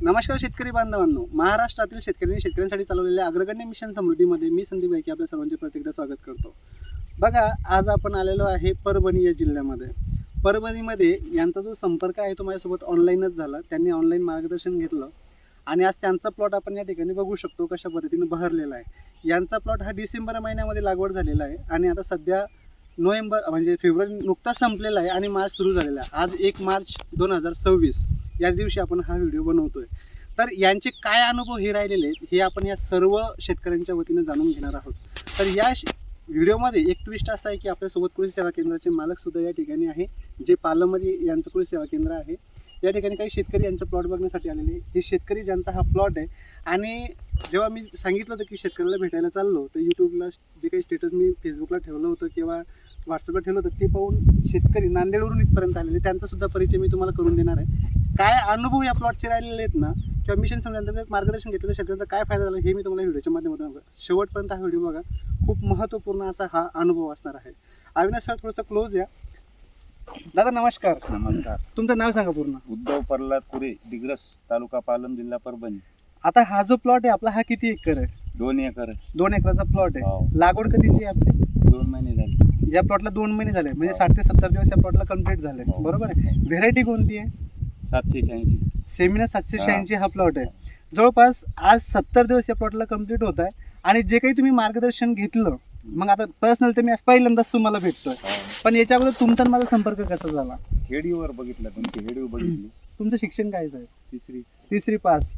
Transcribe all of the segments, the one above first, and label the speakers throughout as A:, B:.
A: नमस्कार शेतकरी बांधवांनो, महाराष्ट्रातील शेतकऱ्यांसाठी चालवलेल्या अग्रगण्य मिशन समृद्धीमध्ये मी संदीप गायके आपल्या सर्वांचे प्रत्येकदा स्वागत करतो. बघा, आज आपण आलेलो आहे परभणी या जिल्ह्यामध्ये. परभणीमध्ये यांचा जो संपर्क आहे तो माझ्यासोबत ऑनलाईनच झाला. त्यांनी ऑनलाईन मार्गदर्शन घेतलं आणि आज त्यांचा प्लॉट आपण या ठिकाणी बघू शकतो कशा पद्धतीने बहरलेला आहे. यांचा प्लॉट हा डिसेंबर महिन्यामध्ये लागवड झालेला आहे आणि आता सध्या नोव्हेंबर म्हणजे फेब्रुवारी नुकताच संपलेला आहे आणि मार्च सुरू झालेला आहे. आज 1 मार्च 2026 या दिवशी आपण हा व्हिडिओ बनवतोय. तर यांचे काय अनुभव हे राहिलेले आहेत हे आपण या सर्व शेतकऱ्यांच्या वतीने जाणून घेणार आहोत. तर या व्हिडिओमध्ये एक ट्विस्ट असा आहे की आपल्यासोबत कृषी सेवा केंद्राचे मालकसुद्धा या ठिकाणी आहे, जे पालममध्ये यांचं कृषी सेवा केंद्र आहे. या ठिकाणी काही शेतकरी यांचा प्लॉट बघण्यासाठी आलेले. हे शेतकरी ज्यांचा हा प्लॉट आहे आणि जेव्हा मी सांगितलं होतं की शेतकऱ्याला भेटायला चाललो तर यूट्यूबला जे काही स्टेटस मी फेसबुकला ठेवलं होतं किंवा व्हॉट्सअपला ठेवलं होतं ते पाहून शेतकरी नांदेडवरून इथपर्यंत आलेले. त्यांचासुद्धा परिचय मी तुम्हाला करून देणार आहे. काय अनुभव या प्लॉटचे राहिलेले आहेत ना किंवा मिशन समृद्धीअंतर्गत मार्गदर्शन घेतलं तर शेतकऱ्यांचा काय फायदा झाला हे मी तुम्हाला व्हिडिओच्या माध्यमातून शेवटपर्यंत हा व्हिडिओ बघा. खूप महत्त्वपूर्ण असा हा अनुभव असणार आहे. अविनाश सर थोडंसं क्लोज या. दादा नमस्कार.
B: नमस्कार.
A: तुमचं नाव सांगा पूर्ण.
B: उद्धव प्रल्हाद कुरे, दिग्रस, तालुका पालम, जिल्हा परभणी.
A: आता हा जो प्लॉट आहे आपला हा किती एकर आहे?
B: 2 एकर.
A: 2 एकराचा प्लॉट आहे.
B: हो.
A: लागवड कधीची आहे आपली?
B: 2 महिने झाले.
A: या प्लॉटला 2 महिने झाले म्हणजे
B: हो.
A: 60 ते 70 दिवस या प्लॉटला कम्प्लीट झाले.
B: हो.
A: बरोबर आहे. व्हेरायटी कोणती आहे?
B: 786.
A: सेमिना 786 हा प्लॉट आहे. जवळपास आज 70 दिवस या प्लॉटला कम्प्लीट होत आहे आणि जे काही तुम्ही मार्गदर्शन घेतलं मग आता पर्सनल तर मी आज पहिल्यांदाच तुम्हाला भेटतोय, पण याच्या अगोदर तुमचा आणि माझा संपर्क कसा झाला?
B: हेडीवर बघितलं, तुमची हेडीवर बघितली.
A: तुमचं शिक्षण काय आहे?
B: 3री
A: पास.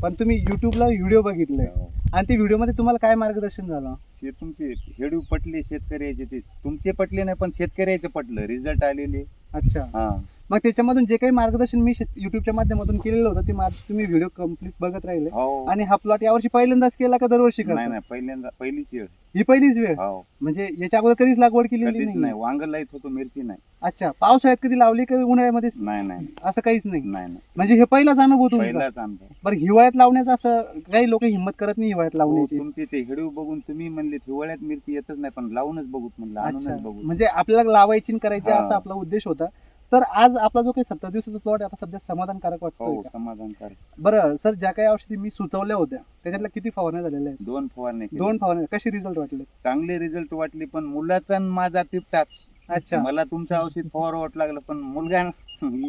A: पण तुम्ही युट्यूबला व्हिडिओ बघितले आणि ते व्हिडिओमध्ये तुम्हाला काय मार्गदर्शन झालं?
B: ते तुमचे हेडीव पटले शेतकऱ्याचे, ते तुमचे पटले नाही पण शेतकऱ्याचे पटलं, रिझल्ट आलेले.
A: अच्छा.
B: हा,
A: मग त्याच्यामधून जे काही मार्गदर्शन मी युट्यूबच्या माध्यमातून केलेलं होतं ते तुम्ही व्हिडिओ कम्प्लीट बघत राहिले.
B: हो.
A: आणि हा प्लॉट यावर्षी पहिल्यांदाच केला का दरवर्षी
B: नाही
A: करता?
B: नाही, पहिलीच वेळ.
A: ही पहिलीच वेळ?
B: हो.
A: म्हणजे याच्या अगोदर कधीच लागवड केलेली
B: कधीच
A: नाही?
B: नाही. वांग लाईत होतो, मिरची नाही.
A: अच्छा. पावसाळ्यात कधी लावली का उन्हाळ्यामध्ये?
B: नाही,
A: असं काहीच नाही.
B: नाही.
A: म्हणजे हे पहिलाच अनुभव तुमचा?
B: पहिलाच अनुभव.
A: बरं, हिवाळ्यात लावण्याचं असं काही लोक हिंमत करत नाही हिवाळ्यात लावण्याची.
B: तुमचे ते हेडीव बघून तुम्ही म्हणले हिवाळ्यात मिरची येतच नाही, पण लावूनच बघूत म्हणलं,
A: अच्छा.
B: आणूनच बघू.
A: म्हणजे आपल्याला लावायची आणि करायची
B: हा.
A: असा आपला उद्देश होता. तर आज आपला जो काही 70 दिवसाचा प्लॉट आता सध्या समाधानकारक
B: हो,
A: वाटतो?
B: समाधानकारक.
A: बरं सर, ज्या काही औषधी मी सुचवल्या होत्या त्याच्यातल्या किती फवारण्या झालेल्या आहेत?
B: 2 फवारणी केली.
A: 2 फवारण्या. कशी रिझल्ट वाटले?
B: चांगले रिझल्ट वाटले, पण मुलाचा आणि माझा तिपटाच.
A: अच्छा.
B: मला तुमचं औषध फवारवट लागलं, पण मुलगा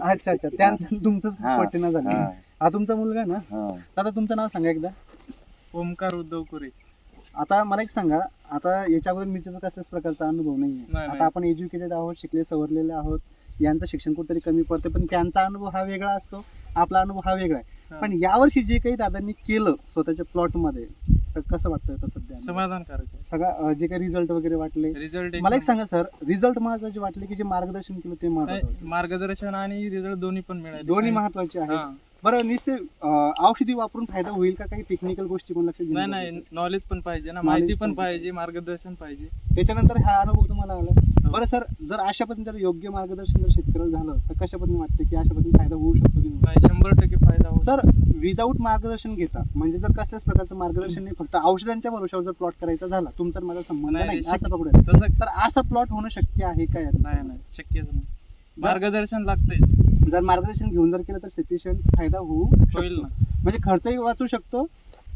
A: अच्छा. त्यांचं तुमचंच
B: हा.
A: पट्टीनं झालं.
B: हा.
A: हा तुमचा मुलगा ना?
B: हा.
A: दादा तुमचं नाव सांगा एकदा.
C: ओमकार उद्धव कुरे.
A: आता मला एक सांगा, आता याच्या अगोदर मिरचीचा कसल्याच प्रकारचा अनुभव नाही.
C: नाही.
A: आता आपण एज्युकेटेड आहोत, शिकले सवरलेले आहोत. यांचं शिक्षण कुठेतरी कमी पडते, पण त्यांचा अनुभव हा वेगळा असतो, आपला अनुभव हा वेगळा आहे.
C: हा.
A: पण यावर्षी जे काही दादांनी केलं स्वतःच्या प्लॉटमध्ये तर कसं वाटतं आता सध्या?
C: समाधानकारक आहे.
A: सगळा जे काही रिझल्ट वगैरे वाटले
C: रिझल्ट
A: मला एक सांगा सर, रिझल्ट महत्वाचे वाटले की जे मार्गदर्शन केलं ते महत्वाचं?
C: मार्गदर्शन आणि रिझल्ट दोन्ही पण मिळाले.
A: दोन्ही महत्वाचे आहे.
C: हा.
A: बरं, नुसते औषधी वापरून फायदा होईल का? काही टेक्निकल गोष्टी पण लक्षात घेणं
C: नाही,
A: गरजेचं
C: नॉलेज पण पाहिजे ना,
A: Knowledge
C: माहिती
A: पण
C: पण पाहिजे, मार्गदर्शन पाहिजे.
A: आहे. त्याच्यानंतर हा अनुभव तुम्हाला आला.
C: हो.
A: बरं सर, जर अशा पद्धतीने जर योग्य मार्गदर्शन जर शेतकऱ्याला झालं तर कशा पद्धतीने वाटतं की अशा पद्धतीने फायदा होऊ शकतो की नाही?
C: नाही, 100% फायदा होईल.
A: सर, विदाऊट मार्गदर्शन घेता म्हणजे जर कसल्याच प्रकारचं मार्गदर्शन नाही, फक्त औषधांच्या भरोशावर जर प्लॉट करायचा झाला, तुमचा आणि माझा संबंध
C: नाही,
A: नाही
C: शक्य-
A: असं पकडूया,
C: तसं
A: तर असा प्लॉट होणं शक्य आहे का यात?
C: नाही, शक्यच नाही. मार्गदर्शन लागतेच.
A: जर मार्गदर्शन घेऊन जर केलं तर सफिशियंट फायदा होऊ
C: होईल
A: शकतो.
C: ना.
A: म्हणजे खर्चही वाचू शकतो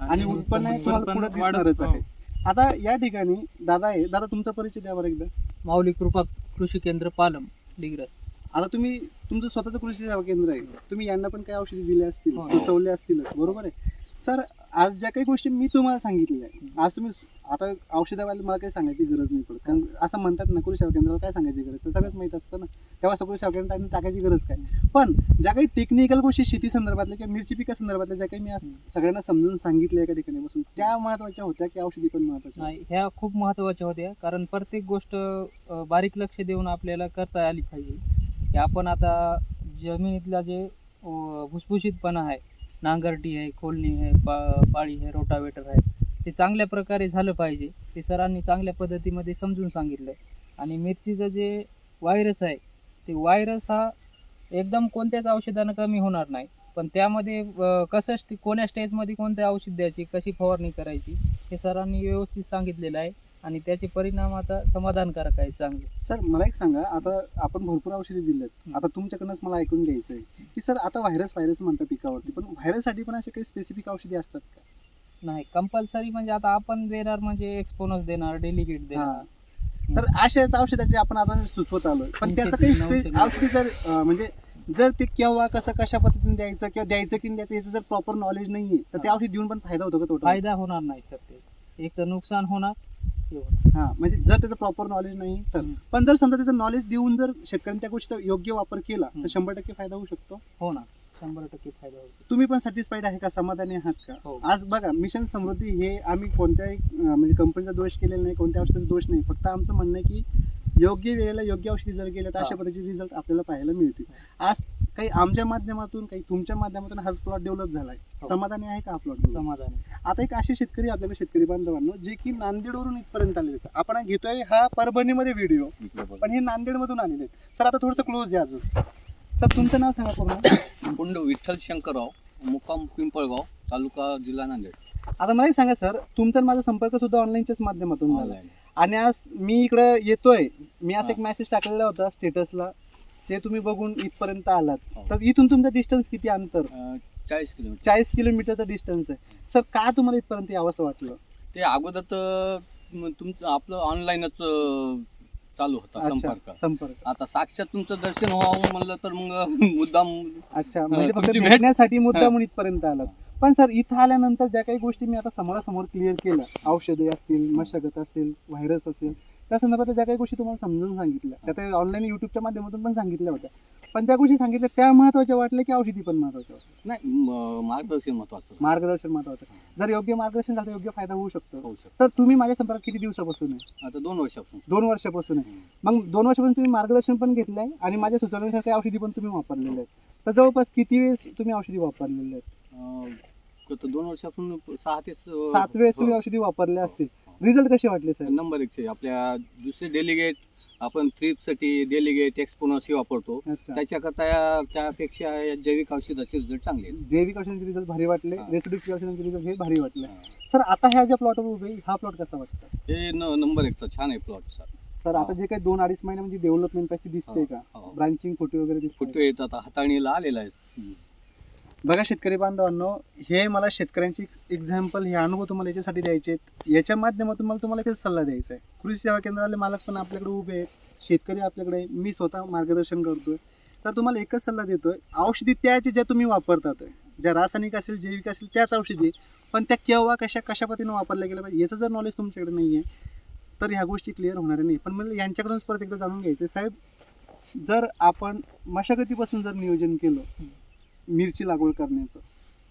A: आणि उत्पन्न तुम्हाला पुढे दिसणारच आहे. आता या ठिकाणी दादा आहे. दादा तुमचा परिचय द्या बरं एकदा.
D: माऊली कृपा कृषी केंद्र पालम, डिग्रस.
A: आता तुम्ही तुमचं स्वतःचं कृषी सेवा केंद्र आहे, तुम्ही यांना पण काही औषधी दिले असतील,
D: हो.
A: सुचवले असतीलच, बरोबर आहे सर? आज ज्या काही गोष्टी मी तुम्हाला सांगितलेल्या आहे, आज तुम्ही आता औषधावाले मला काही सांगायची गरज नाही पडत, कारण असं म्हणतात ना कृषी सेवा केंद्राला काय सांगायची गरज, तर सगळंच माहीत असतं ना, तेव्हा सगळं सेवा केंद्रात टाकायची गरज काय. पण ज्या काही टेक्निकल गोष्टी शेती संदर्भातल्या किंवा मिरची पिका संदर्भातल्या ज्या काही मी आज सगळ्यांना समजून सांगितल्या एका ठिकाणी बसून, त्या महत्त्वाच्या होत्या की औषधी पण महत्त्वाच्या?
D: नाही, ह्या खूप महत्त्वाच्या होत्या, कारण प्रत्येक गोष्ट बारीक लक्ष देऊन आपल्याला करता आली पाहिजे. की आपण आता जमिनीतला जे भुसभुशीतपणा आहे, नांगरटी आहे, खोलणी आहे, पाळी आहे, रोटावेटर आहे, ते चांगल्या प्रकारे झालं पाहिजे. ते सरांनी चांगल्या पद्धतीमध्ये समजून सांगितलं. आणि मिरचीचं जे व्हायरस आहे, ते व्हायरस हा एकदम कोणत्याच औषधानं कमी होणार नाही, पण त्यामध्ये कोण्या स्टेजमध्ये कोणते औषध द्यायची, कशी फवारणी करायची, हे सरांनी व्यवस्थित सांगितलेलं आहे. आणि त्याचे परिणाम आता समाधानकारक आहे चांगले.
A: सर मला एक सांगा, आता आपण भरपूर औषधी दिलेत, आता तुमच्याकडनंच मला ऐकून घ्यायचं आहे की सर आता व्हायरस म्हणतात पिकावरती, पण व्हायरससाठी पण असे काही स्पेसिफिक औषधी असतात का?
D: नाही कंपल्सरी म्हणजे आता आपण देणार म्हणजे एक्सपोनस देणार, डेलिगेट देणार.
A: तर अशाच औषधाचे आपण आता सुचवत आलोय, पण त्याचं
D: इंसेक्ट
A: काही
D: नव्हतं.
A: औषधी जर म्हणजे जर ते केव्हा कसं कशा पद्धतीने द्यायचं किंवा द्यायचं की नाही द्यायचं याचं जर प्रॉपर नॉलेज नाहीये तर ते
D: हा.
A: औषध देऊन पण फायदा होतो का तोटा?
D: फायदा होणार नाही सर, ते एक तर नुकसान होणार हे होणार.
A: हा, म्हणजे जर त्याचं प्रॉपर नॉलेज नाही तर.
D: हम्म.
A: पण जर समजा त्याचं नॉलेज देऊन जर शेतकऱ्यांनी त्या गोष्टीचा योग्य वापर केला तर
D: हम्म.
A: 100% फायदा होऊ शकतो.
D: होणार 100% फायदा होतो.
A: तुम्ही पण सॅटिस्फाईड आहे का, समाधानी आहात का?
D: हो.
A: आज बघा मिशन समृद्धी हे आम्ही कोणत्याही म्हणजे कंपनीचा दोष केलेला नाही, कोणत्या औषधाचा दोष नाही, फक्त आमचं म्हणणं आहे की योग्य वेळेला योग्य औषधी जर गेले तर अशा पद्धतीचे रिझल्ट आपल्याला पाहायला मिळतील. आज काही आमच्या माध्यमातून काही तुमच्या माध्यमातून हाच प्लॉट डेव्हलप झालाय,
D: हो.
A: समाधानी आहे का हा प्लॉट?
D: समाधान.
A: आता एक असे शेतकरी आपल्याकडे शेतकरी बांधवांनो जे की नांदेडवरून इथपर्यंत आलेले आहेत. आपण घेतोय हा परभणीमध्ये व्हिडिओ,
B: इकडे बघा.
A: पण हे नांदेडमधून आलेले आहेत. सर आता थोडंसं क्लोज आहे अजून. सर तुमचं नाव सांगा पूर्ण.
E: कुंड विठ्ठल शंकरराव, मुक्काम पिंपळगाव, तालुका जिल्हा नांदेड.
A: आता मला एक सांगा सर, तुमचा आणि माझा संपर्क सुद्धा ऑनलाईनच्याच माध्यमातून झाला
E: ऑनलाईन.
A: आणि आज मी इकडे येतोय, मी आज
E: हा.
A: एक मेसेज टाकलेला होता स्टेटसला, ते तुम्ही बघून इथपर्यंत आलात.
E: हो.
A: तर इथून तुमचं डिस्टन्स किती अंतर?
E: 40 किलोमीटर.
A: 40 किलोमीटरचं डिस्टन्स आहे. सर का तुम्हाला इथपर्यंत यावंसं वाटलं?
E: ते अगोदर तर तुमचं आपलं ऑनलाईनच चालू होता संपर्क.
A: संपर्क.
E: आता साक्षात तुमचं दर्शन व्हावं म्हणलं तर मग मुद्दाम
A: अच्छा, म्हणजे फक्त
E: तुमची भेट-
A: भेटण्यासाठी मुद्दा म्हणून इथपर्यंत आलात. पण सर इथं आल्यानंतर ज्या काही गोष्टी मी आता समोरासमोर क्लिअर केल्या, औषधे असतील, मशागत असेल, व्हायरस असेल, त्या संदर्भात ज्या काही गोष्टी तुम्हाला समजून सांगितल्या, त्या ऑनलाईन युट्यूबच्या माध्यमातून पण सांगितल्या होत्या, पण त्या गोष्टी सांगितल्या त्या महत्त्वाच्या वाटल्या की औषधी पण महत्त्वाच्या वाटल्या?
E: नाही मार्गदर्शन महत्वाचं
A: मार्गदर्शन महत्त्वाचं. जर योग्य मार्गदर्शन झालं तर योग्य फायदा होऊ शकतो.
E: होऊ शकतं.
A: तर तुम्ही माझ्या संपर्कात किती दिवसापासून आहे?
E: आता 2 वर्षापासून.
A: 2 वर्षापासून आहे. मग 2 वर्षापासून तुम्ही मार्गदर्शन पण घेतलंय आणि माझ्या सुचवण्यानुसार काही औषधी पण तुम्ही वापरलेल्या आहेत. तर जवळपास किती वेळेस तुम्ही औषधी वापरलेल्या आहेत?
E: 2 वर्षापासून 6 ते
A: 7 वेळेस तुम्ही औषधी वापरल्या असतील. रिझल्ट कसे वाटले सर?
E: नंबर 1 आपल्या दुसरे डेलिगेट आपण थ्रिप्ससाठी डेलिगेट एक्सपोनस हे वापरतो.
A: अच्छा,
E: त्याच्याकरता त्यापेक्षा या जैविक औषधाचे रिझल्ट चांगले आहेत.
A: जैविक औषधांचे रिझल्ट भारी वाटले,
E: हा.
A: रेसिड्यूचे औषधांचे रिझल्ट हे भारी वाटले. सर आता ह्या ज्या प्लॉटवर उभे, हा प्लॉट कसा वाटतं
E: हे नंबर 1 छान आहे प्लॉट सर.
A: सर? आता जे काही 2-2.5 महिने म्हणजे डेव्हलपमेंट कशी दिसते का?
E: हो.
A: ब्रांचिंग फुटे वगैरे दिसते?
E: फोटो येतात हाताळणीला आलेला आहे.
A: बघा शेतकरी बांधवांनो, हे मला शेतकऱ्यांची एक्झाम्पल, हे अनुभव तुम्हाला याच्यासाठी द्यायचे आहेत. याच्या माध्यमातून मला तुम्हाला एकच सल्ला द्यायचा आहे. कृषी सेवा केंद्राले मालक पण आपल्याकडे उभे आहेत, शेतकरी आपल्याकडे आहे, मी स्वतः मार्गदर्शन करतोय. तर तुम्हाला एकच सल्ला देतोय, औषधी त्याचे ज्या तुम्ही वापरतात, ज्या रासायनिक असेल जैविक असेल त्याच औषधी, पण त्या केव्हा कशा पद्धतीने वापरल्या गेल्या पाहिजे याचं जर नॉलेज तुमच्याकडे नाही आहे तर ह्या गोष्टी क्लिअर होणार नाही. पण मला यांच्याकडूनच परत एकदा जाणून घ्यायचं आहे, साहेब जर आपण मशागतीपासून जर नियोजन केलं मिरची लागवड करण्याचं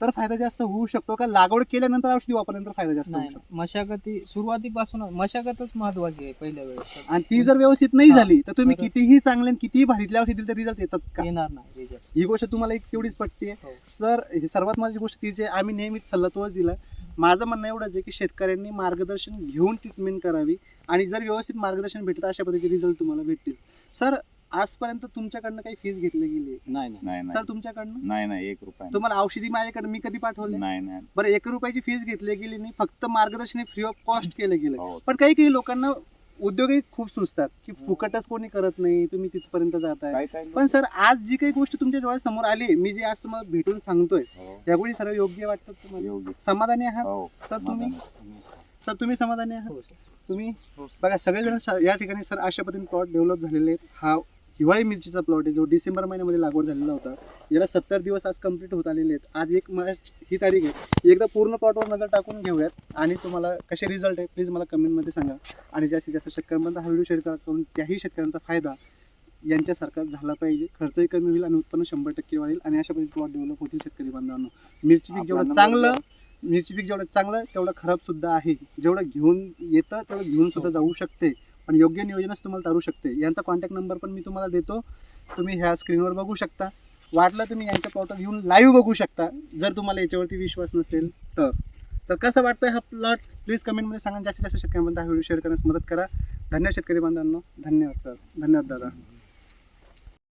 A: तर फायदा जास्त होऊ शकतो का? लागवड केल्यानंतर औषधी वापरल्यानंतर फायदा जास्त होऊ
D: नाही
A: शकतो?
D: मशागती सुरुवातीपासून मशागतच महत्वाची आहे पहिल्या वेळेस.
A: आणि ती जर व्यवस्थित नाही
D: हा.
A: झाली तर तुम्ही
D: बरोबर.
A: कितीही चांगले आणि कितीही भारीतले औषध दिले तर रिझल्ट येतात का?
D: येणार नाही result.
A: ही गोष्ट तुम्हाला एक तेवढीच पटते.
D: हो.
A: सर ही सर्वात माझी गोष्ट ती जे आम्ही नेहमीच सल्ला तोच दिला. माझं म्हणणं एवढंच आहे की शेतकऱ्यांनी मार्गदर्शन घेऊन ट्रीटमेंट करावी आणि जर व्यवस्थित मार्गदर्शन भेटतं अशा पद्धतीचे रिझल्ट तुम्हाला भेटतील. सर आजपर्यंत तुमच्याकडनं काही फीस घेतली गेली?
E: नाही नाही
B: नाही
A: सर
B: नाही
A: तुमच्याकडनं
B: नाही 1 रुपया
A: तुम्हाला औषधी माझ्याकडे मी कधी पाठवले?
B: नाही.
A: बरं 1 रुपयाची फीस घेतली गेली नाही, फक्त मार्गदर्शन फ्री ऑफ कॉस्ट केलं गेलं.
B: हो.
A: पण काही लोकांना उद्योगही खूप सुचतात की फुकटच कोणी करत नाही, तुम्ही तिथपर्यंत जाताय.
B: काय
A: पण सर आज जी काही गोष्ट तुमच्या डोळ्यासमोर आली, मी जे आज तुम्हाला भेटून सांगतोय,
B: हो,
A: या गोष्टी सर्व योग्य वाटतात तुम्हाला?
B: योग्य.
A: समाधानी आहात
B: हो,
A: सर तुम्ही?
B: समाधान.
A: सर तुम्ही समाधानी आहात?
D: हो सर.
A: तुम्ही
C: हो सर.
A: बघा सगळेजण या ठिकाणी सर अशा पद्धतीने प्लॉट डेव्हलप झालेले आहेत. हा हिवाळी मिरचीचा प्लॉट आहे जो डिसेंबर महिन्यामध्ये लागवड झालेला होता. याला 70 दिवस आज कंप्लीट होत आलेले आहेत. आज 1 मार्च ही तारीख आहे. एकदा पूर्ण प्लॉटवर नजर टाकून घेऊयात आणि तुम्हाला कसे रिझल्ट आहे प्लीज मला कमेंटमध्ये सांगा. आणि जास्तीत जास्त शेतकऱ्यांपर्यंत हा व्हिडिओ शेअर करून त्याही शेतकऱ्यांचा फायदा यांच्यासारखा झाला पाहिजे. खर्चही कमी होईल आणि उत्पन्न 100% वाढेल आणि अशा पद्धतीने प्लॉट डेव्हलप होतील शेतकरी बांधवांनो. मिरची पीक जेवढं चांगलं तेवढं खराब सुद्धा आहे. जेवढं घेऊन येतं तेवढं घेऊन सुद्धा जाऊ शकते, पण योग्य नियोजनच तुम्हाला तारू शकते. यांचा कॉन्टॅक्ट नंबर पण मी तुम्हाला देतो, तुम्ही ह्या स्क्रीनवर बघू शकता. वाटलं तुम्ही यांच्या प्लॉटवर येऊन लाईव्ह बघू शकता जर तुम्हाला याच्यावरती विश्वास नसेल तर कसं वाटतोय हा प्लॉट प्लीज कमेंटमध्ये सांगा. जास्तीत जास्त शेतकऱ्यांपर्यंत हा व्हिडिओ शेअर करण्यास मदत करा. धन्यवाद शेतकरी बांधवांनो. धन्यवाद सर. धन्यवाद दादा.